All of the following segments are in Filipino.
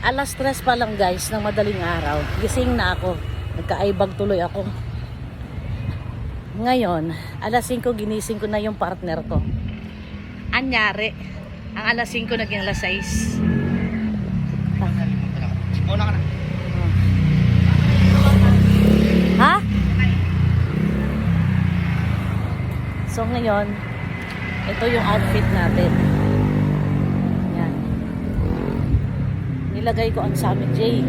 Alas 3 pa lang guys ng madaling araw. Gising na ako. Nagka-aibag tuloy ako. Ngayon, alas 5 ginising ko na yung partner ko. Anyari, ang alas 5 naging alas 6. Una ka na. Ha? So ngayon, ito yung outfit natin. Yan. Nilagay ko ang Sammy J.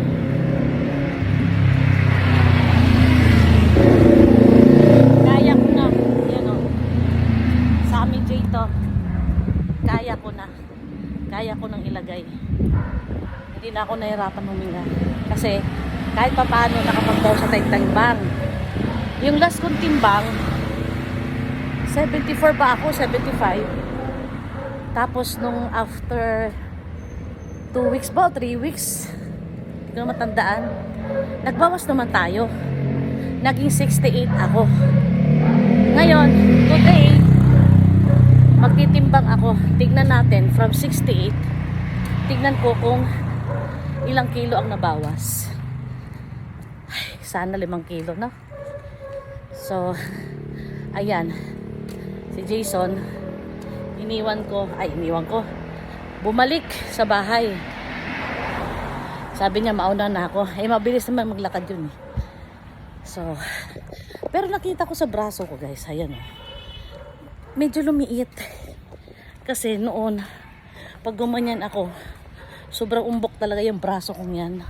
Kaya ko na. Yan o. Sammy J to. Kaya ko na. Kaya ko nang ilagay. Hindi na ako nahirapan huminga. Kasi kahit pa paano nakapagdaw sa timbang. Yung last kong timbang, 74 pa ako, 75. Tapos nung after 2 weeks ba, 3 weeks, hindi ko na matandaan, nagbawas naman tayo. Naging 68 ako. Ngayon, today, magtitimbang ako. Tignan natin, from 68, tignan ko kung ilang kilo ang nabawas. Ay, sana 5 kilo, no? So, ayan. Si Jason, iniwan ko. Bumalik sa bahay. Sabi niya, mauna na ako. Eh, mabilis naman maglakad yun. So, pero nakita ko sa braso ko, guys. Ayan, oh. Medyo lumiit. Kasi noon, pag gumanyan ako, sobrang umbok talaga yung braso kong yan.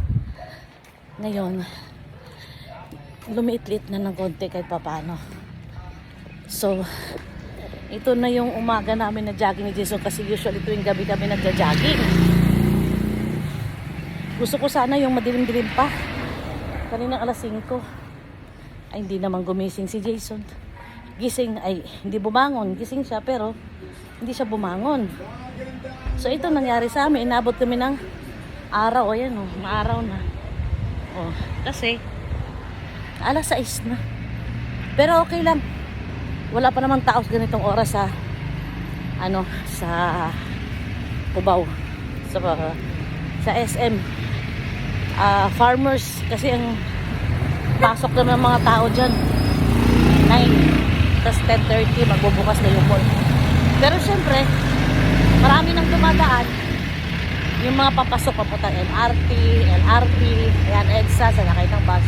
Ngayon, lumiit-liit na ng konti kahit papano. So, ito na yung umaga namin na jogging ni Jason kasi usually tuwing gabi kami nagja-jogging. Gusto ko sana yung madilim-dilim pa. Kaninang alas 5. Ay, hindi naman gumising si Jason. Gising, ay, hindi bumangon. Gising siya pero hindi siya bumangon. So, ito nangyari sa amin. Inabot kami ng araw. Ayan, oh, maaraw na. Oh, kasi alas 6 na. Pero okay lang. Wala pa naman tao sa ganitong oras sa Cubao. Sa SM. Farmers kasi ang pasok naman ng mga tao dyan 9, tas 10:30 magbubukas na yung mall. Pero syempre marami nang dumadaan yung mga papasok papuntang MRT, LRT, ayan, EDSA, sanakay ng bus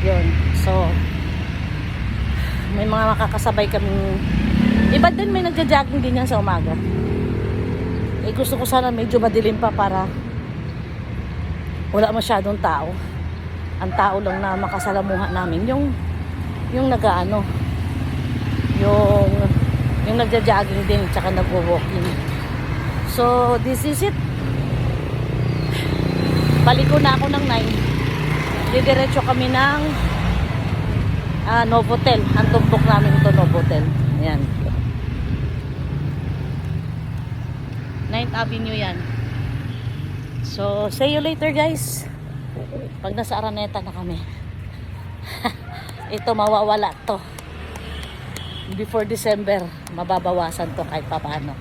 yun. So may mga makakasabay kaming iba din, may nagja-jogging din yan sa umaga. Eh gusto ko sana medyo madilim pa para wala masyadong tao. Ang tao lang na makasalamuha namin yung nag-aano, yung nagja-jogging din tsaka nagwo-walking. So this is it. Baliko na ako ng 9. Didiretso kami ng Novotel. Ang tumbok namin ito, Novotel. Ayan. 9th Avenue yan. So, see you later guys. Pag nasa Araneta na kami. Ito, mawawala to. Before December, mababawasan to kahit papaano.